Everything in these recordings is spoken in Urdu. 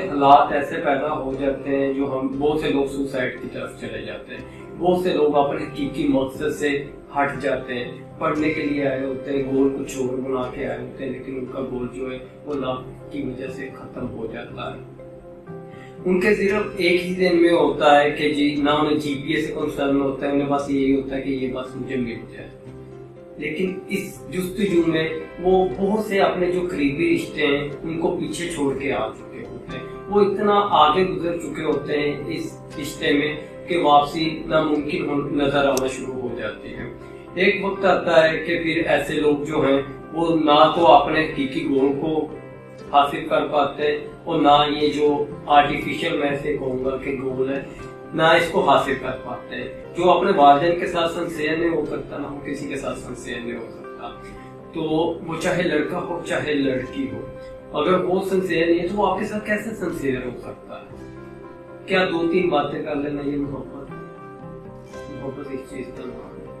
حالات ایسے پیدا ہو جاتے ہیں جو بہت سے لوگ سوسائڈ کی طرف چلے جاتے ہیں، بہت سے لوگ اپنے حقیقی مقصد سے ہٹ جاتے ہیں، پڑھنے کے لیے آئے ہوتے ہیں، گول کچھ اور بنا کے آئے ہوتے ہیں، لیکن ان کا گول جو ہے وہ لاپ کی وجہ سے ختم ہو جاتا ہے۔ ان کے صرف ایک ہی دن میں ہوتا ہے کہ جی نہ انہیں جی پی ایس سے کنسرن ہوتا ہے، انہیں بس یہی ہوتا ہے کہ یہ بس مجھے مل جائے، لیکن اس جستجو میں وہ بہت سے اپنے جو قریبی رشتے ہیں ان کو پیچھے چھوڑ کے آ چکے ہوتے ہیں، وہ اتنا آگے گزر چکے ہوتے ہیں اس رشتے میں کہ واپسی ناممکن نظر آنا شروع ہو جاتی ہے۔ ایک وقت آتا ہے کہ پھر ایسے لوگ جو ہیں وہ نہ تو اپنے حقیقی گول کو حاصل کر پاتے ہیں اور نہ یہ جو آرٹیفیشل میں سے کہوں گا کہ گول ہے نہ اس کو حاصل کر پاتے ہیں۔ جو اپنے والدین کے ساتھ سنسیئر نہیں ہو سکتا نہ وہ کسی کے ساتھ سنسیئر نہیں ہو سکتا، تو وہ چاہے لڑکا ہو چاہے لڑکی ہو، اگر وہ سنسیئر نہیں ہے تو وہ آپ کے ساتھ کیسے سنسیئر ہو سکتا ہے؟ کیا 2-3 باتیں کر لینا یہ محبت اس چیز کا نام ہے؟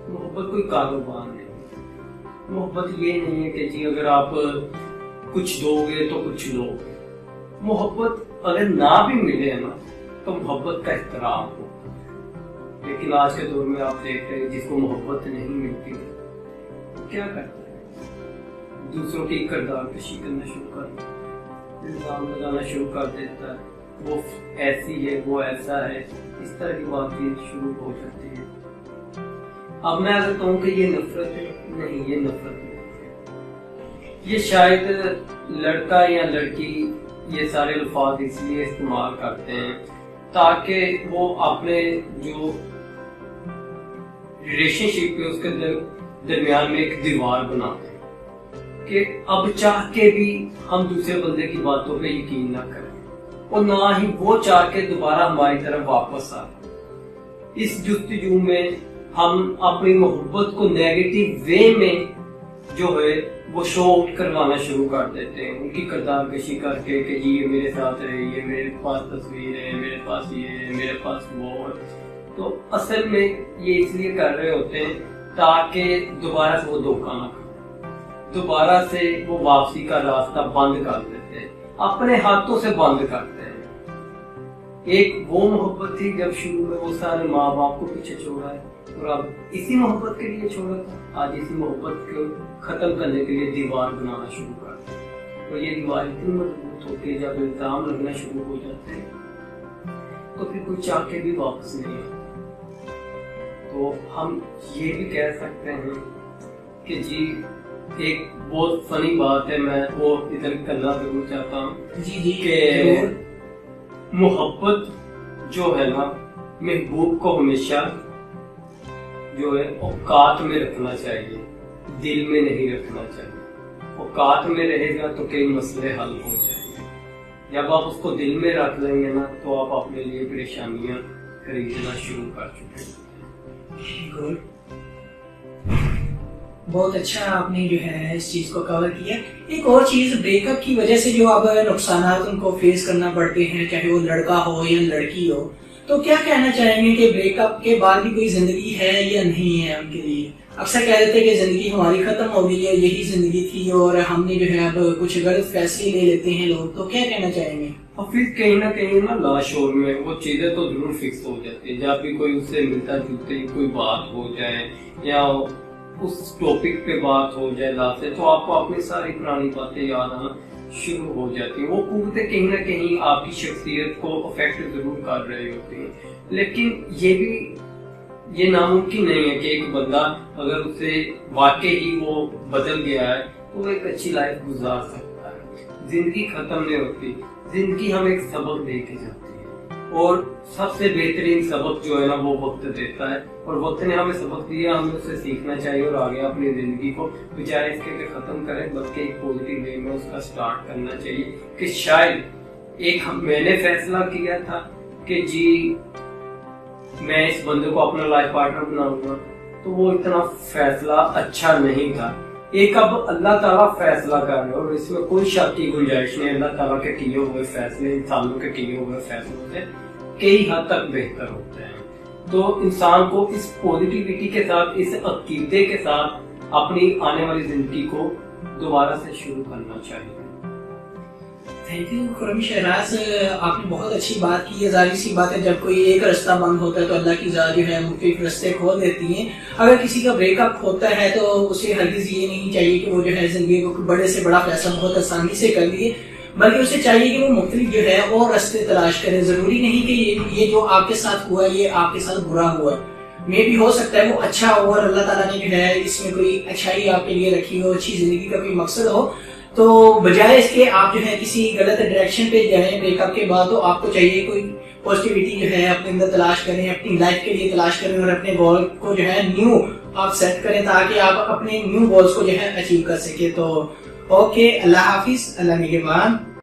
محبت کوئی کاروبار نہیں، محبت یہ نہیں ہے کہ جی اگر آپ کچھ دو گے تو کچھ لو گے۔ محبت اگر نہ بھی ملے نا تو محبت کا احترام ہو، لیکن آج کے دور میں آپ دیکھتے ہیں جس کو محبت نہیں ملتی کیا کرتا ہے؟ دوسروں کی کردار کشی کرنا شروع کر دیتا ہے، الزام لگانا شروع کر دیتا ہے، وہ ایسی ہے وہ ایسا ہے، اس طرح کی بات شروع ہو جاتی ہے۔ اب میں اگر کہوں کہ یہ نفرت ہے، نہیں، یہ نفرت نہیں، یہ شاید لڑکا یا لڑکی یہ سارے الفاظ اس لیے استعمال کرتے ہیں تاکہ وہ اپنے جو ریلیشن شپ ہے اس کے درمیان میں ایک دیوار بنا دیں کہ اب چاہ کے بھی ہم دوسرے بندے کی باتوں پہ یقین نہ کریں اور نہ ہی وہ چاہ کے دوبارہ ہماری طرف واپس آئے۔ اس جستجو میں ہم اپنی محبت کو نیگیٹو وے میں جو ہے وہ شو آؤٹ کروانا شروع کر دیتے ہیں، ان کی کردار کشی کر کے کہ جی یہ میرے ساتھ رہے، یہ میرے پاس تصویر ہے، میرے پاس یہ ہے، میرے پاس وہ ہے۔ تو اصل میں یہ اس لیے کر رہے ہوتے ہیں تاکہ دوبارہ سے وہ دھوکہ نہ کریں، دوبارہ سے وہ واپسی کا راستہ بند کر دیتے ہیں، اپنے ہاتھوں سے بند کرتے ہیں۔ ایک وہ محبت تھی جب شروع میں وہ سارے ماں باپ کو پیچھے چھوڑا ہے، اور اب اسی محبت کے لیے چھوڑا تھا، آج اسی محبت کو ختم کرنے کے لیے دیوار بنانا شروع کر دیا، اور یہ دیوار اتنی مضبوط ہوتی ہے جب الزام لگنا شروع ہو جاتے ہیں تو پھر کوئی چاہ کے بھی واپس نہیں آتا۔ تو ہم یہ بھی کہہ سکتے ہیں کہ جی ایک بہت فنی بات ہے، میں وہ ادھر کرنا ضرور چاہتا ہوں کہ محبت جو ہے نا محبوب کو ہمیشہ جو ہے اوقات میں رکھنا چاہیے، دل میں نہیں رکھنا چاہیے۔ اوقات میں رہے گا تو کئی مسئلے حل ہو جائیں گے، جب آپ اس کو دل میں رکھ لیں گے نا تو آپ اپنے لیے پریشانیاں خریدنا شروع کر چکے ہیں۔ بہت اچھا آپ نے جو ہے اس چیز کو کور کیا۔ ایک اور چیز، بریک اپ کی وجہ سے جو اب نقصانات ان کو فیس کرنا پڑتے ہیں، چاہے وہ لڑکا ہو یا لڑکی ہو، تو کیا کہنا چاہیں گے کہ بریک اپ کے بعد بھی کوئی زندگی ہے یا نہیں ہے ان کے لیے؟ اکثر کہہ دیتے کہ زندگی ہماری ختم ہو گئی ہے، یہی زندگی تھی اور ہم نے جو ہے اب کچھ غلط فیصلے لے لیتے ہیں لوگ، تو کیا کہنا چاہیں گے؟ اور پھر کہیں نہ کہیں نا لاشعور میں وہ چیزیں تو ضرور فکس ہو جاتی ہیں، جب بھی کوئی اس سے ملتا جلتے کوئی بات ہو جائے یا اس ٹاپک پہ بات ہو جائے ذات سے، تو آپ کو اپنی ساری پرانی باتیں یاد آنا شروع ہو جاتی ہیں۔ وہ قوتیں کہیں نہ کہیں آپ کی شخصیت کو افیکٹ ضرور کر رہی ہوتی ہیں، لیکن یہ ناممکن نہیں ہے کہ ایک بندہ اگر اسے واقعی ہی وہ بدل گیا ہے تو وہ ایک اچھی لائف گزار سکتا ہے۔ زندگی ختم نہیں ہوتی، زندگی ہمیں ایک سبق دے کے جاتی ہے، اور سب سے بہترین سبق جو ہے نا وہ وقت دیتا ہے، اور وقت نے ہمیں سبق دیا، ہمیں اسے سیکھنا چاہیے اور آگے اپنی زندگی کو بجائے اس کے ختم کریں بلکہ ایک پازیٹیو وے میں اس کا سٹارٹ کرنا چاہیے کہ شاید میں نے فیصلہ کیا تھا کہ جی میں اس بندے کو اپنا لائف پارٹنر بناؤں گا، تو وہ اتنا فیصلہ اچھا نہیں تھا۔ ایک اب اللہ تعالیٰ فیصلہ کر رہے اور اس میں کوئی شک کی گنجائش نہیں، اللہ تعالیٰ کے کیے ہوئے فیصلے انسانوں کے کیے ہوئے فیصلوں سے کئی حد تک بہتر ہوتے ہیں۔ تو انسان کو اس پوزیٹیوٹی کے ساتھ، اس عقیدے کے ساتھ اپنی آنے والی زندگی کو دوبارہ سے شروع کرنا چاہیے۔ تھینک یو خرم شہراز، آپ نے بہت اچھی بات کی ہے. ظاہر سی بات ہے جب کوئی ایک رستہ بند ہوتا ہے تو اللہ کی ذات جو ہے مختلف رستے کھول دیتی ہیں. اگر کسی کا بریک اپ ہوتا ہے تو اسے ہرگز یہ نہیں چاہیے کہ وہ جو ہے زندگی کو بڑے سے بڑا فیصلہ بہت آسانی سے کر لیے، بلکہ اسے چاہیے کہ وہ مختلف جو ہے اور رستے تلاش کرے. ضروری نہیں کہ یہ جو آپ کے ساتھ ہوا ہے یہ آپ کے ساتھ برا ہوا ہے، میں بھی ہو سکتا ہے وہ اچھا ہو اور اللہ تعالیٰ نے جو ہے اس میں کوئی اچھائی آپ کے لیے رکھی ہو، اچھی زندگی کا کوئی مقصد ہو. تو بجائے اس کے آپ جو ہے کسی غلط ڈائریکشن پہ جائیں بریک اپ کے بعد، تو آپ کو چاہیے کوئی پازیٹیوٹی جو ہے اپنے اندر تلاش کریں، اپنی لائف کے لیے تلاش کریں اور اپنے گول کو جو ہے نیو آپ سیٹ کریں تاکہ آپ اپنے نیو گولز کو جو ہے اچیو کر سکیں. تو اوکے، اللہ حافظ، اللہ نگہبان.